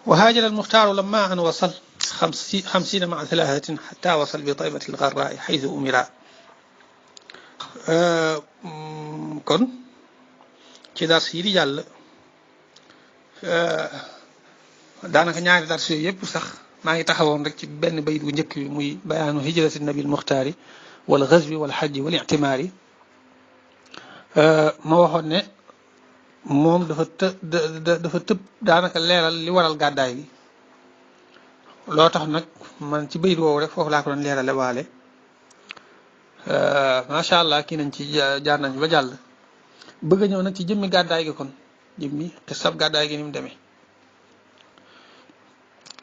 وهاجر المختار لما أن وصل 50 مع 3 حتى وصل بطيبة الغراء حيث أمر. kon ci dars yi di jàll daanaka ñaari dars yooyu yëpp sax maa ngi taxawoon rek ci benn bayit bu njëkk bi muy bayaanu hijrati nabil muxtaari wal ghazwi wal hajji wal i'timaari. ma waxoon ne moom dafa tëb daanaka leeral li waral gàddaay gi. loo tax nag man ci bayit woowu rek foofu laa ko doon leerale waale. macha allah kii nañ ci jaar nañ ba jàll bëgg a ñëw nag ci jëmmi gàddaay gi kon jëmmi te sab gàddaay gi ni mu demee.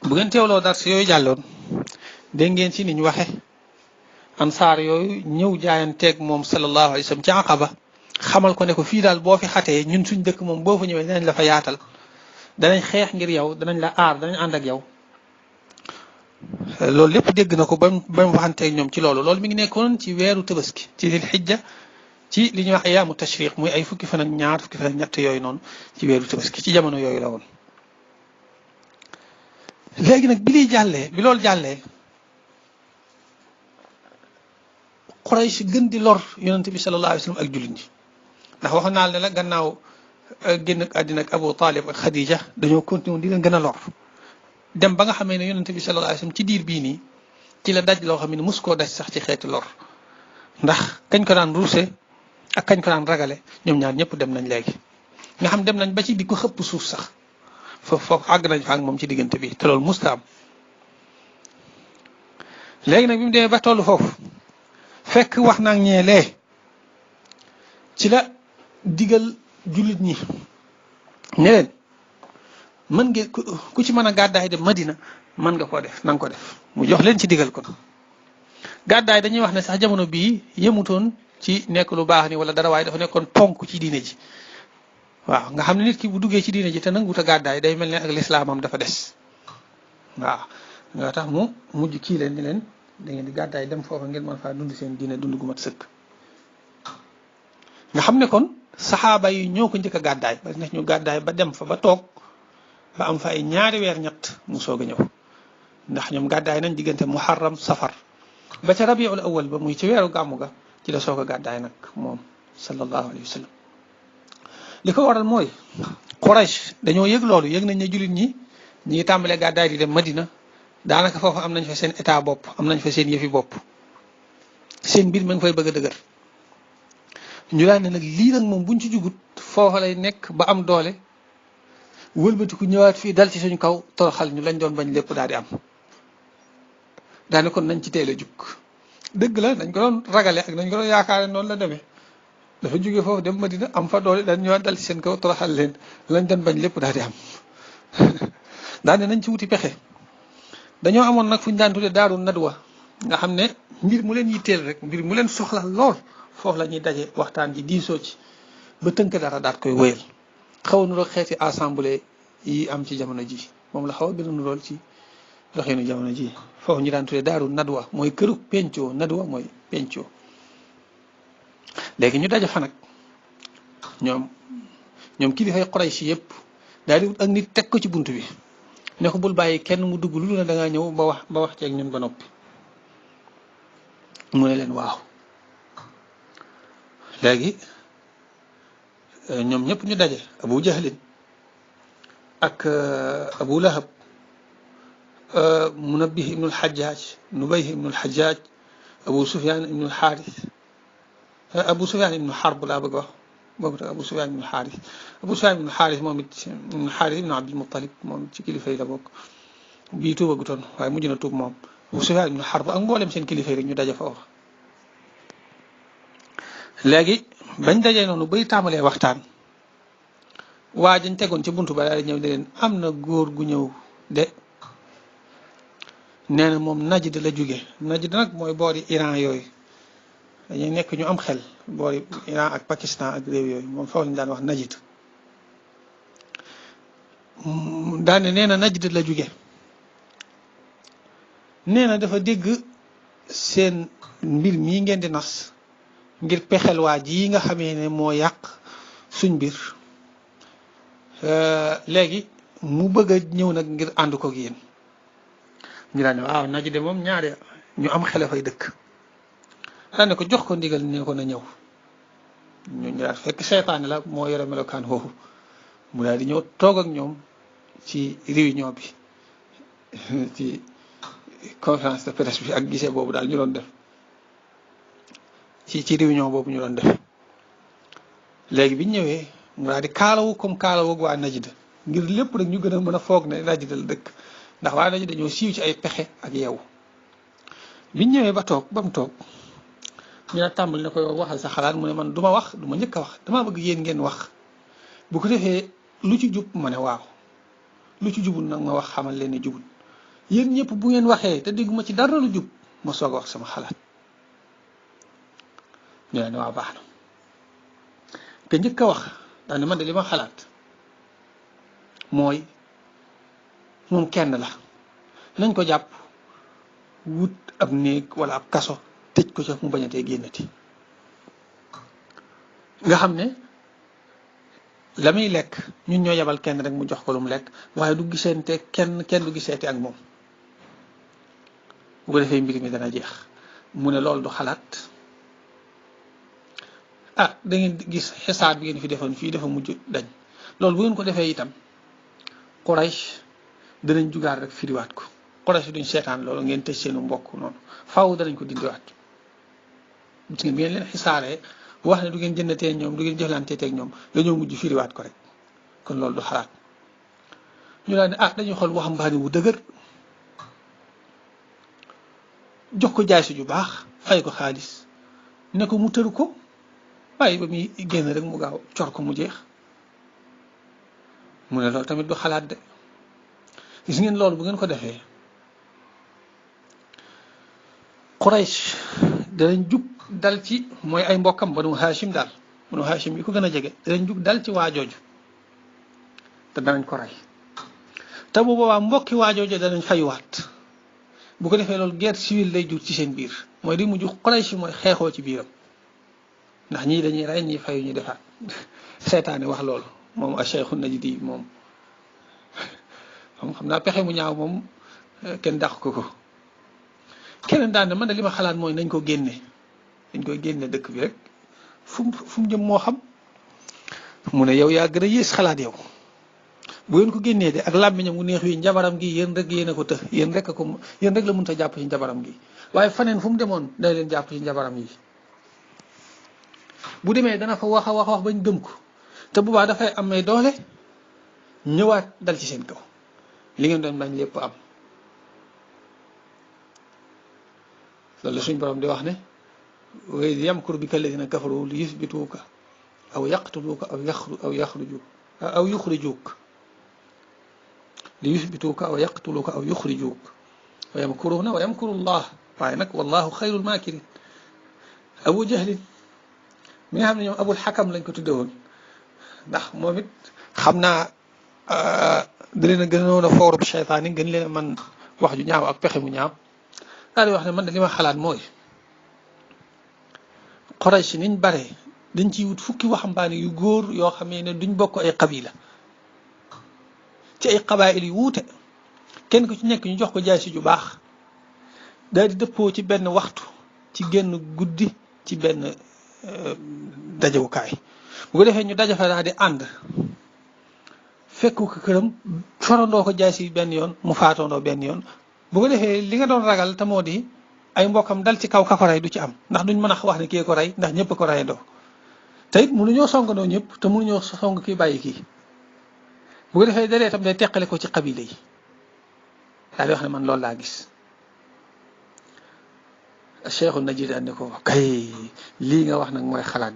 bu ngeen teewloo dars yooyu jàlloon dégg ngeen ci niñ waxe ansaar yooyu ñëw jaayanteeg moom sallallahu alayhi wa sallam ci Aqaba xamal ko ne ko fii daal boo fi xatee ñun suñ dëkk moom boo fa ñëwee danañ la fa yaatal danañ xeex ngir yow danañ la aar danañ ànd ak yow. loolu lépp dégg na ko ba mu waxanteeg ñoom ci loolu mi ngi nekkoon ci weeru tabaski ci dil xijja ci li ñuy wax ayaamu tashriq muy ay fukki fan ak ñaar fukki fan ak ñett yooyu noonu ci weeru tabaski ci jamono yooyu la woon. léegi nag bi loolu jàllee Quraysh gën di lor yonente bi sallallahu alayhi wa sallam ak jullit ñi ndax waxoon naa ne la gannaaw génn ak àddina ak Abu Talib ak Khadija dañoo continué di leen gën a lor. dem ba nga xamee ne yonente bi sallallahu alayhi wasallam ci diir bii nii ci la daj loo xam ne mus koo daj sax ci xeeti lor ndax kañ ko daan ruuse ak kañ ko daan ragale ñoom ñaar ñëpp dem nañ léegi nga xam dem nañ ba ci di ko xëpp suuf sax foofu àgg nañ fa ak moom ci diggante bi te loolu musta am. léegi nag bi mu demee ba tollu foofu fekk wax naa ñeelee ci la digal jullit ñi ne leen mën ngeen ku ci mën a gàddaay dem Madina mën nga koo def na nga ko def mu jox leen ci digal kon gàddaay dañuy wax ne sax jamono bii yemutoon ci nekk lu baax ni wala dara waaye dafa nekkoon ponk ci diine ji. waaw nga xam ne nit ki bu duggee ci diine ji te nanguwut a gàddaay day mel ne ak lislaamam dafa des. waaw nga tax mu mujj kii leen ni leen da ngeen di gàddaay dem foofa ngeen mën faa dund seen diine dund gu mat sëkk. nga xam ne kon saxaaba yi ñoo ko njëkk a gàddaay ba nekk ñu gàddaay ba dem fa ba toog. ba am fa ay ñaari weer ñett mu soog a ñëw ndax ñoom gàddaay nañ diggante muharram safar ba ca rabiul awal ba muy ci weeru gàmmu ga ci la soog a gàddaay nag moom sallallahu alayhi wa sallam. li ko waral mooy Quraysh dañoo yëg loolu yëg nañ ne jullit ñi ngi tàmbalee gàddaay di dem Madina daanaka foofu am nañ fa seen état bopp am nañ fa seen yëfi bopp seen mbir ma ngi fay bëgg a dëgër ñu daan ne nag lii nag moom buñ ci jugut foofa lay nekk ba am doole. wëlbatiku ñëwaat fii dal ci suñu kaw toroxal ñu lañ doon bañ lépp daal di am daane kon nañ ci teel a jukk dëgg la dañ ko doon ragale ak dañ ko doon yaakaare noonu la demee dafa jóge foofu dem Madina am fa doole daal ñëwaat dal ci seen kaw toroxal leen lañ doon bañ lépp daal di am daane nañ ci wuti pexe dañoo amoon nag fu ñu daan tuddee daaru nadwa nga xam ne mbir mu leen yitteel rek mbir mu leen soxla lool foofu la ñuy daje waxtaan ji diisoo ci ba tënk dara daat koy wéyal xaw a nuroog xeeti assemblée yi am ci jamono ji moom la xaw a gën a nurool ci doxinu jamono ji foofu ñu daan tuddee daaru nadwa mooy këru pencoo nadwa mooy pencoo. léegi ñu daje fa nag ñoom kilifay Quraysh yëpp daal di wut ak nit teg ko ci bunt bi ne ko bul bàyyi kenn mu dugg lu ne da ngaa ñëw ba wax ceeg ñun ba noppi mu ne leen waaw. léegi ñoom ñëpp ñu daje Abu Jahlin ak Abu Lahab Munabbih ibnul Hajjaj Nubayh ibnul Hajjaj Abu Sufyan ibnul Xaaris Abu Sufyan ibnul Harb laa bëgg wax boobu tax Abu Sufyan ibnul Xaaris Abu Sufyan ibnul Xaaris moom it ibnul Xaaris ibnul Abdul Muttalib moom ci kilifa yi la bokk bii tuubagutoon waaye mujj na tuub moom Abu Sufyan ibnul Harb ak mboolem seen kilifa yi rek ñu daje foofu. léegi bañ dajee noonu bay tàmbalee waxtaan waa dañ tegoon ci buntu ba daal di ñëw di leen am na góor gu ñëw de nee na moom Najd la jóge Najd nag mooy boori Iran yooyu dañuy nekk ñu am xel boori Iran ak Pakistan ak réew yooyu moom foofu lañu daan wax Najd daane nee na Najd la jóge nee na dafa dégg seen mbir mii ngeen di nas ngir pexel waa ji nga xamee ne moo yàq suñ mbir léegi mu bëgg a ñëw nag ngir ànd ko ak yéen ñu daan ne waaw Najd de moom ñaari ñu am xele fay dëkk daan ne ko jox ko ndigal ne ko na ñëw ñu daal fekk seytaane la moo yore melokaan foofu mu daal di ñëw toog ak ñoom ci réunion bi ci conférence de presse bi ak gisee boobu daal ñu doon def ci réunion boobu ñu doon def léegi bi ñu ñëwee mu daal di kaalawu comme kaalawu ak waa Najd ngir lépp rek ñu gën a mën a foog ne Najd la dëkk ndax waa Najd dañoo siiw ci ay pexe ak yeewu bi ñu ñëwee ba mu toog ñu ne tàmbali ne ko yow waxal sa xalaat mu ne man du ma wax du ma njëkk a wax damaa bëgg yéen ngeen wax bu ko defee lu ci jub ma ne waaw lu ci jubul nag ma wax xamal leen ne jubul yéen ñëpp bu ngeen waxee te dégguma ci dara lu jub ma soog a wax sama xalaat ñu ne waaw baax na te njëkk a wax daal ne man de li ma xalaat mooy moom kenn la nañ ko jàpp wut ab néeg wala ab kaso tëj ko ca mu bañatee génnati nga xam ne la muy lekk ñun ñoo yebal kenn rek mu jox ko lu mu lekk waaye du giseente kenn du giseete ak moom bu ko defee mbir mi dana jeex mu ne loolu du xalaat da ngeen gis xisaar bi ngeen fi defoon fii dafa mujj dañ loolu bu ngeen ko defee itam Quraysh danañ jugaat rek firiwaat ko Quraysh duñ seetaan loolu ngeen tëj seenu mbokk noonu faaw danañ ko dindiwaat gis ngeen bi ngeen leen xisaaree wax ne du ngeen jëndatee ñoom du ngeen jëflantee ak ñoom dañoo mujj firiwaat ko rek kon loolu du xalaat ñu daal ne dañuy xool waxambaane wu dëgër jox ko jaay si ju baax fay ko xaalis ne ko mu tëru ko waaye ba muy génn rek mu gaaw cor ko mu jeex mu ne loolu tamit du xalaat de gis ngeen loolu bu ngeen ko defee Quraysh danañ jug dal ci mooy ay mbokkam banu Hashim daal banu Hashim yi ko gën a jege danañ jug dal ci waajooju te danañ ko rey te bu boobaa mbokki waajooju danañ fayuwaat bu ko defee loolu guerre civile lay jur ci seen biir mooy di mujj Quraysh mooy xeexoo ci biiram ndax ñii dañuy rey ñii fayu ñu defaat seetaane wax loolu moom a Cheikhu Najdi moom xam naa pexe mu ñaaw moom kenn dàq ko keneen daan ne man de li ma xalaat mooy nañ ko génne dañ koy génne dëkk bi rek fu mu jëm moo xam mu ne yow yaa gën a yées xalaat yow bu ngeen ko génnee de ak làmmiñam mu neex wi njabaram gi yéen rek yéen a ko të yéen rek la mënut a jàpp ci njabaram gi waaye faneen fu mu demoon day leen jàpp ci njabaram yi bu demee dana fa wax bañ gëm ko te bu baax dafay amee doole ñëwaat dal ci seen kaw li ngeen doon bañ lépp am loolu la suñ borom di wax ne wa iz yamkuru bika alladina kafaru li yuthbituuka aw yaqtuluuka aw yuxrijuuk li yuthbituuka aw yaqtuluuka aw yuxrijuuk wa yamkuruuna wa yamkuru llah waaye nag wallahu xayrul maakirin Abu Jahlin mi nga xam ne ñoom Abul Xakam lañ ko tudde woon ndax moom it xam naa da leen a gënoon a foorub seytaan yi gën leen a man wax ju ñaaw ak pexe mu ñaaw daal di wax ne man de li ma xalaat mooy Quraysh niñ bare dañ ciy wut fukki waxambaane yu góor yoo xamee ne duñ bokk ay qabila ci ay qabaayil yu wuute kenn ku ci nekk ñu jox ko jaay si ju baax daal di dëppoo ci benn waxtu ci genn guddi ci benn dajewukaay bu ko defee ñu daje fa daal di ànd fekku ko këram forandoo ko jaay si benn yoon mu faatoondoo benn yoon bu ko defee li nga doon ragal te moo di ay mbokkam dal ci kaw ka ko rey du ci am ndax duñ mën a wax ne kii ko rey ndax ñëpp ko reyandoo te it mënuñoo songandoo ñëpp te mënuñoo song kii bàyyi kii bu ko defee dalee tam day teqale ko ci qabila yi daal di wax ne man loolu laa gis Cheikhu Najdi ne ko kay lii nga wax nag mooy xalaat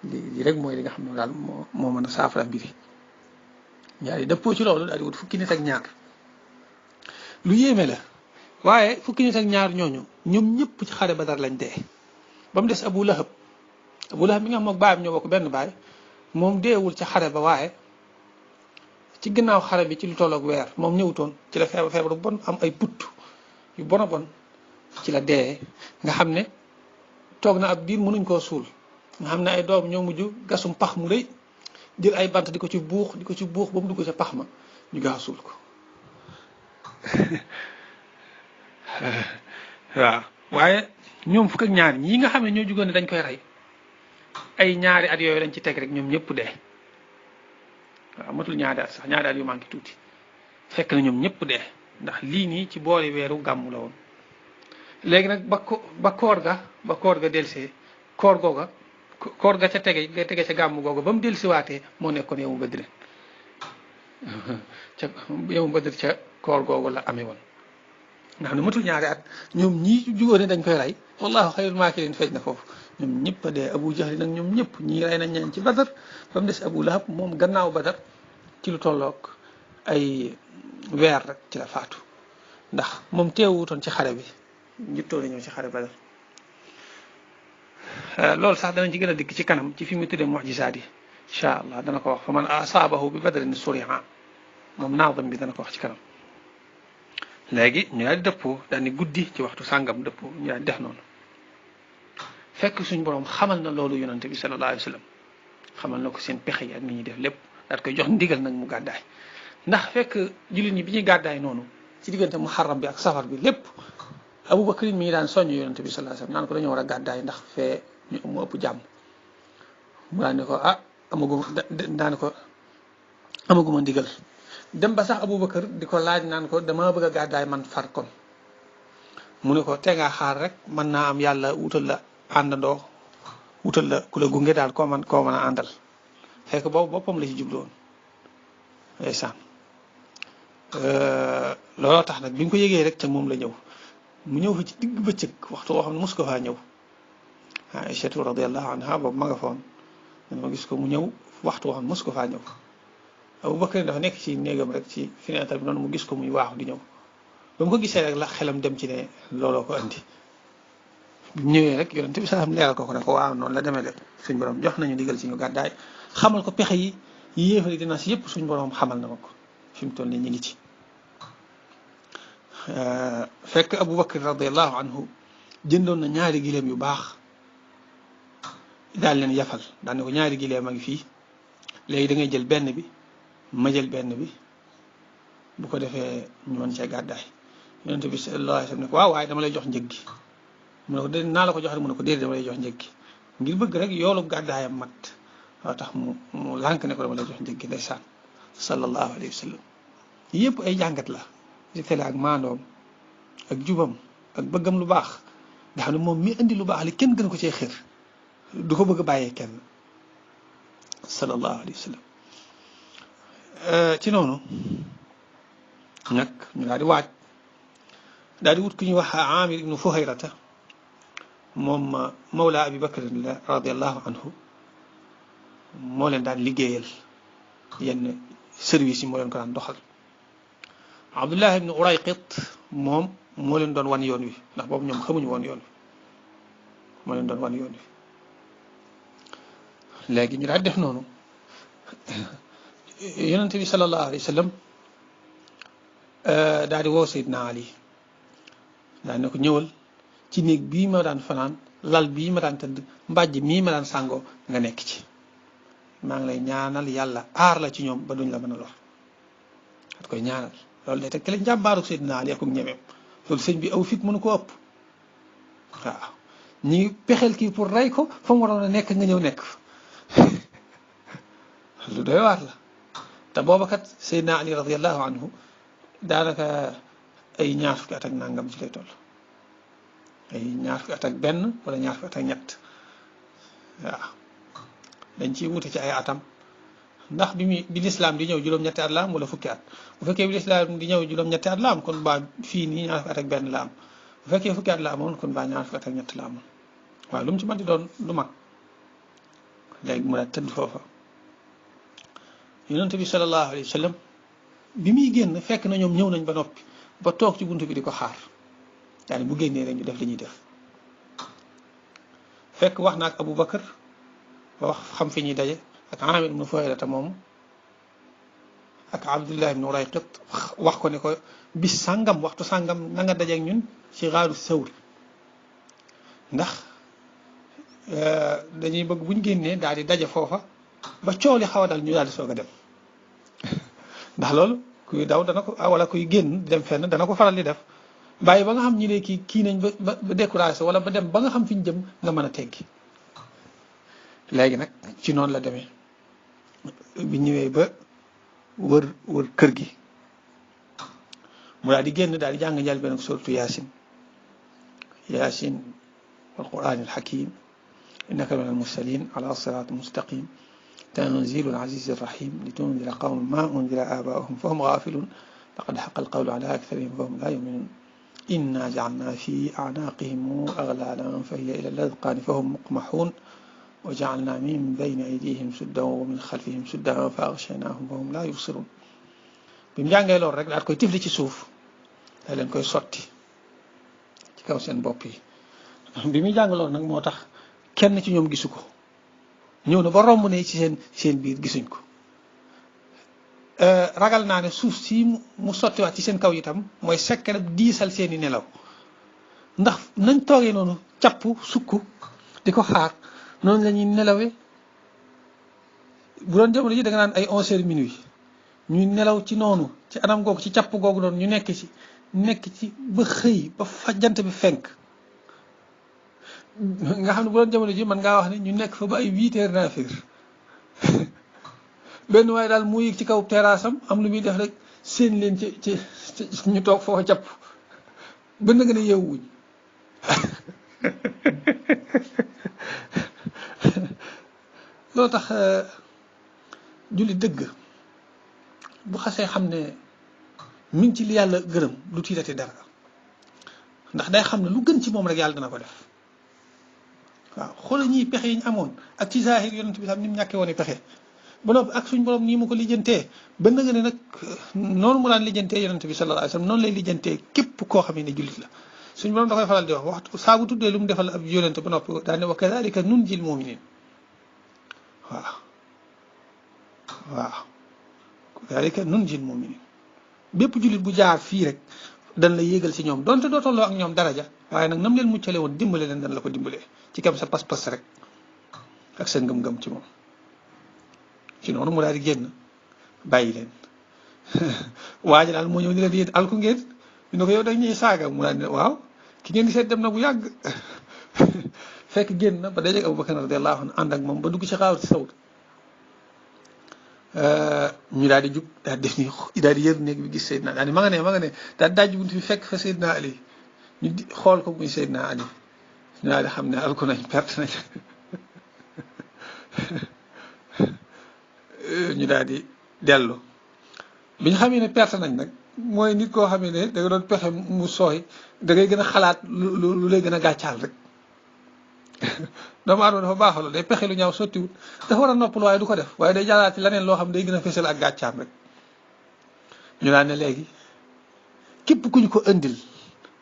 bi lii rek mooy li nga xam ne daal moo mën a saafara mbiri ñaar yi dëppoo ci loolu daal di wut fukki nit ak ñaar lu yéeme la waaye fukki nit ak ñaar ñooñu ñoom ñëpp ci xare Badar lañ dee ba mu des Abu Lahab mi nga xam mook baayam ñoo bokk benn baay moom deewul ca xare ba waaye ci ginnaaw xare bi ci lu tolloog weer moom ñëwutoon ci la feebar bu bon am ay put yu bon a bon ci la dee nga xam ne toog na ab diir mënuñ koo suul nga xam ne ay doom ñoo mujj gasum pax mu rëy jël ay bant di ko ci buux ba mu dugg ca pax ma ñu gaaw suul ko waaw waaye ñoom fukk ak ñaar ñii nga xam ne ñoo jugoon ne dañ koy rey ay ñaari at yooyu lañ ci teg rek ñoom ñëpp dee waaw matul ñaari at sax ñaari at yu manqué tuuti fekk na ñoom ñëpp dee ndax lii nii ci boori weeru gàmmu la woon léegi nag ba koor ga delsee koor ga ca tege ca gàmmu googa ba mu delsiwaatee moo nekkoon yow mu Badr ca yow mu Badr ca koor googu la amee woon nga xam ne matul ñaari at ñoom ñii jugóo ne dañ koy rey wallahu xayrul maakirin feeñ na foofu ñoom ñëpp a dee Abu Jahl nag ñoom ñëpp ñii rey nañ ñeen ci Badar ba mu des Abu Lahab moom gannaaw Badar ci lu tolloog ay weer rek ci la faatu ndax moom teewutoon ci xare bi njëttoo la ñëw ci xare Badar loolu sax danañ ci gën a dikk ci kanam ci fi mu tuddee mu'jizaat yi incha allah dana ko wax fa man asaabahu bi badrin suri'a moom naadam bi dana ko wax ci kanam léegi ñu daal di dëppoo daal ni guddi ci waxtu sàngam dëppoo ñu daal di def noonu fekk suñ borom xamal na loolu yonante bi sallallahu alayhi wa sallam xamal na ko seen pexe yi ak ni ñuy def lépp daal koy jox ndigal nag mu gàddaay ndax fekk jullit ñi bi ñuy gàddaay noonu ci diggante muharram bi ak safar bi lépp Abubakar mi ngi daan soññ yonante bi sallallahu alayhi wa sallam naan ko dañoo war a gàddaay ndax fee ñu mu ëpp jàmm mu daan ne ko amaguma ndigal dem ba sax Abubakar di ko laaj naan ko dama bëgg a gàddaay man far kon mu ne ko te ngaa xaar rek mën naa am yàlla wutal la àndandoo wutal la ku la gunge daal koo mën a àndal fekk boobu boppam la ci jublu woon ndeysaan looloo tax nag bi nga ko yëgee rek ca moom la ñëw mu ñëw fa ci digg bëccëg waxtu woo xam ne mos ko faa ñëw Aïchatu radiyallahu anha boobu ma nga foon ma gis ko mu ñëw waxtu woo xam ne mos ko faa ñëw Abubakar dafa nekk ci néegam rek ci fenêtre bi noonu mu gis ko muy waaxu di ñëw ba mu ko gisee rek la xelam dem ci ne looloo ko andi bi mu ñëwee rek yonent bi salaam leeral ko ne ko waaw noonu la demee de suñ borom jox nañu digal ci ñu gàddaay xamal ko pexe yi yéefari dina si yëpp suñ borom xamal na ma ko fi mu toll nii ñu ngi ci fekk Abubakar radiyallahu anhu jëndoon na ñaari gileem yu baax daal leen yafal daan ne ko ñaari gileem a ngi fii léegi da ngay jël benn bi ma jël benn bi bu ko defee ñu mën cee gàddaay yonent bi sallallahu alayhi wa sallam ne ko waaw waaye dama lay jox njëg gi mu ne ko déedéet naa la ko jox rek mu ne ko déedéet dama lay jox njëg gi ngir bëgg rek yoolu gàddaayam mat waaw tax mu lànk ne ko dama lay jox njëg gi ndeysaan sallallahu alayhi wa sallam yëpp ay jàngat la di tele ak maandoom ak jubam ak bëggam lu baax nga xam ne moom mi indi lu baax li kenn gën ko cee xër du ko bëgg a bàyyee kenn sallallahu alayhi wa sallam ci noonu nag ñu daal di waaj daal di wut ku ñuy wax Amir ibnu Fuhayrata moom mawla Abi Bakr radiallahu anhu moo leen daan liggéeyal yenn service yi moo leen ko daan doxal Abdullah ibnu Urayqit moom moo leen doon wan yoon wi ndax boobu ñoom xamuñu woon yoon wi moo leen doon wan yoon wi léegi ñu daal def noonu yonente bi sallallahu alayhi wa sallam daal di woo Seydina Ali daal ne ko ñëwal ci néeg bii ma daan fanaan lal bii ma daan tëdd mbàjj mii ma daan sàngoo nga nekk ci maa ngi lay ñaanal yàlla aar la ci ñoom ba duñ la mën a lor at koy ñaanal loolu day teg te la njàmbaaru Seydina Ali ak ñemeem loolu sëñ bi aw fit mënu ko ëpp waaw ñi pexeel kii pour rey ko fa mu waroon a nekk nga ñëw nekk lu doy waar la te booba kat Seydina Ali radiyallahu anhu daanaka ay ñaar fukki at ak nangam ci lay toll ay ñaar fukki at ak benn wala ñaar fukki at ak ñett waaw dañ ciy wute ci ay atam ndax bi lislaam di ñëw juróom-ñetti at la am wala fukki at bu fekkee bi lislaam di ñëw juróom-ñetti at la am kon baa fii nii ñaar fukki at ak benn la am bu fekkee fukki at la amoon kon baa ñaar fukki at ak ñett la amoon waaw lu mu ci mën di doon du mag léegi mu daal tëdd foofa yonent bi sallallahu alayhi wa sallam bi muy génn fekk na ñoom ñëw nañ ba noppi ba toog ci buntu bi di ko xaar yaani bu génnee rek ñu def li ñuy def fekk wax na ak Abu Bakar ba wax xam fi ñuy daje ak Amir ibnu Fuhayrata moom ak Abdullah ibnu Urayqit wax ko ne ko bis sàngam waxtu sàngam na nga daje ak ñun ci xaaru Sawr ndax dañuy bëgg buñ génnee daal di daje foofa ba coow li xaw a dal ñu daal di soog a dem ndax loolu kuy daw dana ko wala kuy génn dem fenn dana ko faral di def bàyyi ba nga xam ñi ne kii nañ ba découragé wala ba dem ba nga xam fi ñu jëm nga mën a teggi léegi nag ci noonu la demee bi ñëwee ba wër kër gi mu daal di génn daal di jàng njëlbéen ak suratu yaasin wal quraanil hakiim innaka minal mursaliin ala siraatin mustaqiim tanziilul aziizir rahiim litunzira qawman maa unzira aabaa'uhum fahum gaafiluun laqad haqqal qawlu alaa aktharihim fahum laa yu'minuun innaa ja'alnaa fii a'naaqihim aghlaalan fahiya ilal azqaani fahum muqmahuun wa ja'alnaa min bayni aydiihim suddan wa min xalfihim suddan fa aghshaynaahum fahum laa yubsiruun bi mu jàngee loolu rek daal koy tifli ci suuf da leen koy sotti ci kaw seen bopp yi bi muy jàng loolu nag moo tax kenn ci ñoom gisu ko ñëw na ba romb ne ci seen biir gisuñ ko ragal naa ne suuf si mu sottiwaat ci seen kaw itam mooy sekke nag diisal seeni nelaw ndax nañ toogee noonu capp sukk di ko xaar noonu la ñuy nelawee bu doon jamono ji da nga naan ay 11h minuit ñuy nelaw ci noonu ci anam googu ci capp googu noonu ñu nekk ci ba xëy ba fa jant bi fenk nga xam ne bu doon jamono ji man ngaa wax ne ñu nekk fa ba ay 8h 9h benn waaye daal mu yëg ci kaw terrasse am lu muy def rek seen leen ci ñu toog foofa capp ba nga ne yeewuñ loo tax julli dëgg bu xasee xam ne mi ngi ci li yàlla gërëm du tiitati dara ndax day xam ne lu gën ci moom rek yàlla dana ko def waaw xoolal ñii pexe yi ñu amoon ak ci zahir yonent bi tam ni mu ñàkkee woon pexe ba noppi ak suñ borom nii mu ko lijjantee ba nga ne nag noonu mu daan lijjantee yonent bi sallallahu alayhi wasallam noonu lay lijjantee képp koo xam ne jullit la suñ borom da koy faral di wax waxtu saa bu tuddee lu mu defal ab yonent ba noppi daan ne wa kadhalika nunjil mu'minin waaw kadhalika nunjil mu'minin bépp jullit bu jaar fii rek dan la yéegal ci ñoom donte doo tolloo ak ñoom daraja waaye nag nam leen muccale woon dimbale leen dan la ko dimbalee ci kam sa pas-pas rek ak sa ngëm-ngëm ci moom ci noonu mu daal di génn bàyyi leen waa ji daal moo ñëw ni leen yéen alku ngeen ñu ne ko yow dañ ñuy saaga mu daal ne waaw ki ngeen di seet dem na bu yàgg fekk génn na ba dajeeg Abubakar radiyallahu anhu ànd ak moom ba dugg ci xaawati sawt ñu daal di jub daal di def ni daal di yër néeg bi gis Seydina daal di ma nga ne daal di dajji buntu bi fekk fa Seydina Ali ñu xool ko muy Seydina Ali ñu daal di xam ne alku nañ perte nañ ñu daal di dellu bi ñu xamee ne perte nañ nag mooy nit koo xamee ne da nga doon pexe mu sooy da ngay gën a xalaat lu lay gën a gàccaal rek doomu aadama dafa baaxalo day pexe lu ñaaw sottiwut dafa war a noppal waaye du ko def waaye day jàllaati leneen loo xam day gën a fësal ak gàccaam rek ñu daan ne léegi képp ku ñu ko indil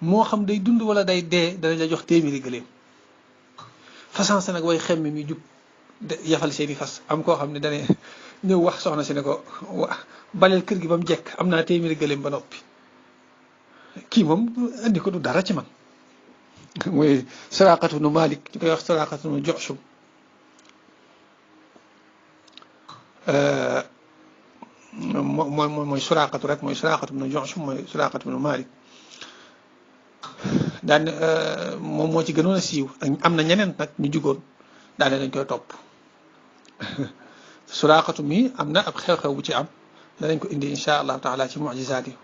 moo xam day dund wala day dee danañ la jox téeméeri gëléem façon sa nag way xemme mi jub yafal seeni fas am koo xam ne dane ñëw wax soxna si ne ko baleel kër gi ba mu jekk am naa téeméeri gëléem ba noppi kii moom indi ko du dara ci man mooy Suraqatu nu Malik ñu koy wax Suraqatu nu Ju'shum mooy Suraqatu rek mooy Suraqatu nu Ju'shum mooy Suraqatu nu Malik daan moom moo ci gënoon a siiw am na ñeneen nag ñu jugoon daane dañ koy topp Suraqatu mi am na ab xew-xew bu ci am danañ ko indi insha allahu taala ci mu'jizaat yi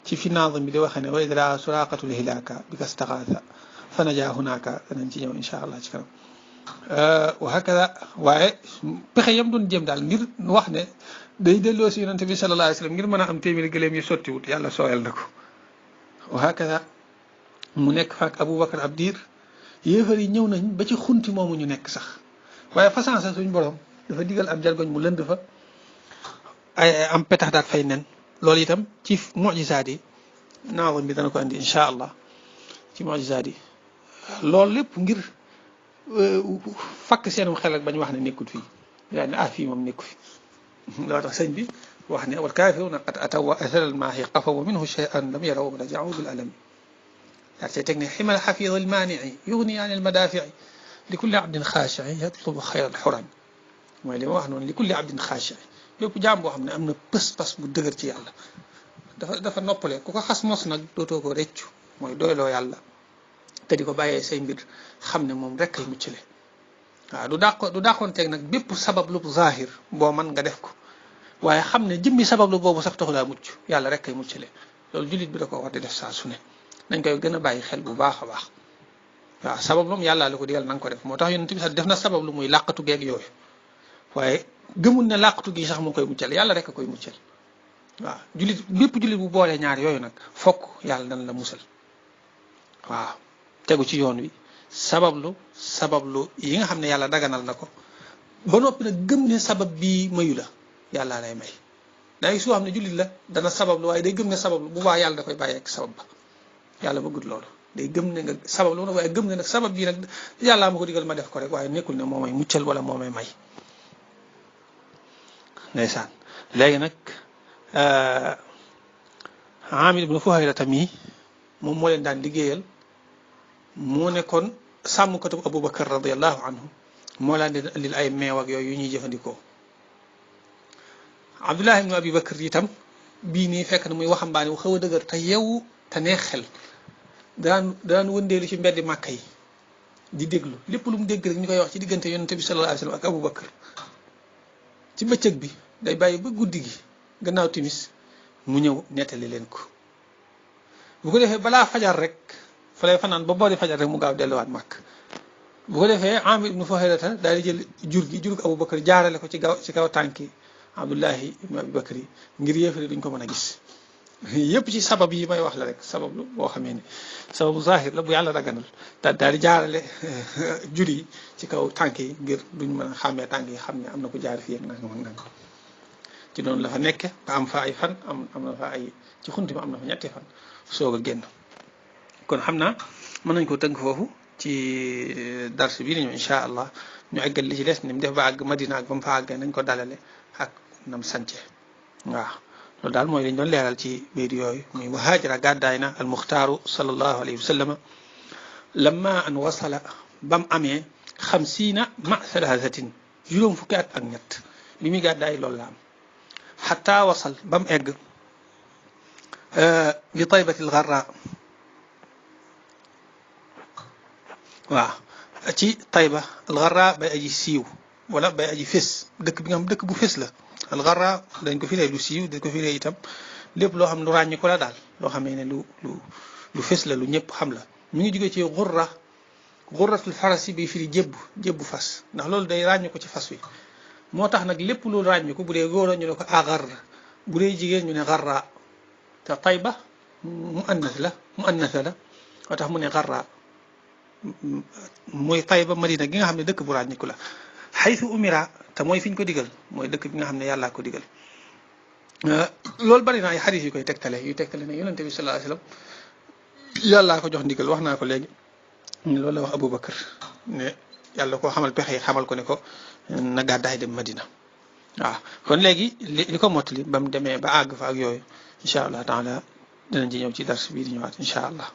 ci fi naazim bi di waxee ne wa idra Suraqatu li hilaaka bi ka staxaasa fa najaa hunaaka danañ ci ñëw insha allah ci kanam wa hakada waaye pexe yam doon jéem daal ngir wax ne day delloo si yonente bi sallallahu alayhi wa sallam ngir mën a am téeméeri gëléem yi sottiwut yàlla sooyal na ko wa hakada mu nekk faak Aboubacar ab diir yéefar yi ñëw nañ ba ci xunti moomu ñu nekk sax waaye façon sax suñ borom dafa digal ab jargoñ mu lënd fa ay am petax daat fay nen loolu itam ci mu'jizaat yi naawam bi dana ko andi insha allah ci mu'jizaat yi loolu lépp ngir fakk seenum xel ak bañ wax ne nekkut fii yaa ne fii moom nekku fi loolu tax sëñ bi wax ne wal kaafiruuna qad ataw wa athara al-maahi qafaw minhu shay'an lam yaraw raja'u bil alami yaa cay teg ne ximal xafiid al-maani'i yughni an al-madaafi'i li kulli abdin xaashi'i yatlubu xayra al-xurami mooy li ma wax noonu li kulli abdin xaashi'i bépp jaam boo xam ne am na pës-pas bu dëgër ci yàlla dafa noppale ku ko xas mos nag dootoo ko réccu mooy doyloo yàlla te di ko bàyyee say mbir xam ne moom rek ay muccale waaw du dàqoonteeg nag bépp sabab lu zahir boo man nga def ko waaye xam ne jëmmi sabab lu boobu sax taxu laa mucc yàlla rek ay muccale loolu jullit bi da ko war di def saa su ne dañ koy gën a bàyyi xel bu baax a baax waaw sabab lu yàlla la ko digal na nga ko def moo tax yonent bi sax def na sabab lu muy làqatu geeg yooyu waaye gëmul ne làqatu gi sax moo koy muccal yàlla rek a koy muccal waaw bépp jullit bu boolee ñaar yooyu nag fokk yàlla dana la musal waaw tegu ci yoon wi sabablu yi nga xam ne yàlla daganal na ko ba noppi nag gëm ne sabab bii mayu la yàlla lay may day soo xam ne jullit la dana sabablu waaye day gëm ne sabablu bu baax yàlla da koy bàyyi ak sabab ba yàlla bëggut loolu day gëm ne nga sabablu nag waaye gëm ne nag sabab bii nag yàllaa ma ko digal ma def ko rek waaye nekkul ne moo may muccal wala moo may may ndeysaan léegi nag Aamir ibn Fuhayra tamit moom moo leen daan liggéeyal moo nekkoon sàmmkatu Abubakar radiyallahu anhu moo laan leen andil ay meew ak yooyu yu ñuy jëfandikoo Abdullah ibn Abi Bakr itam bii nii fekk na muy waxambaane wu xaw a dëgër te yeewu te neex xel daan wëndeelu ci mbeddi Màkka yi di déglu lépp lu mu dégg rek ñu koy wax ci diggante yonente bi sallallahu alayhi wa sallam ak Abubakar ci bëccëg bi day bàyyi ba guddi gi gannaaw timis mu ñëw nettali leen ko bu ko defee balaa fajar rek fa lay fanaan ba boori fajar rek mu gaaw delluwaat màkk bu ko defee Amir ibnu Fuhayrata daal di jël jurug Abubakar jaarale ko ci kaw tànki Abdullahi ibnu Abi Bakr yi ngir yéefari duñ ko mën a gis yëpp ci sabab yi may wax la rek sabab lu boo xamee ne sababu zahir la bu yàlla daganal daal di jaarale jur yi ci kaw tànk yi ngir duñ mën a xàmmee tànk yi xam ne am na ko jaar fii ak nangam ak nangam ci doon la fa nekke ba am fa ay fan am na fa ay ci xunti ma am na fa ñetti fan soog a génn kon xam naa mën nañ ko tënk foofu ci dars bi ni ñëw incha allah ñu eggal li ci des ni mu def ba àgg Madina ak ba mu fa àggee nañ ko dalale ak nam sance waaw loolu daal mooy lañ doon leeral ci biir yooyu muy muhaajira gàddaay na al muxtaaru sallallahu alayhi wa sallam lamma an wasala bam amee 50 ma thalathatin juróom fukki at ak ñett bi muy gàddaay loolu la am xataa wasal ba mu egg bi taybati algarra waaw ci tayba algarra bay aji siiw wala bay aji fés dëkk bi nga xam dëkk bu fés la algarra dañ ko firee lu siiw dañ ko firee itam lépp loo xam lu ràññi ko la daal loo xamee ne lu fés la lu ñëpp xam la mi ngi jógee ci gurratul farasi bi firi jébbu fas ndax loolu day ràññi ko ci fas wi moo tax nag lépp lu ràññi ko bu dee góor ñu ne ko agar bu dee jigéen ñu ne garra te tayba mu annas la moo tax mu ne garra mooy tayba madina gi nga xam ne dëkk bu ràññiku la xaytu umira te mooy fi ñu ko digal mooy dëkk bi nga xam ne yàllaa ko digal loolu bari na ay xadis yu koy tegtale ne yonente bi sallallahu alayhi wasallam yàllaa ko jox ndigal wax naa ko léegi loolu la wax Abubakar ne yàlla koo xamal pexe xamal ko ne ko na gàddaay dem Madina waaw kon léegi li ko mottali ba mu demee ba àgg fa ak yooyu incha allah taala dinañ ci ñëw ci dars bii di ñëwaat incha allah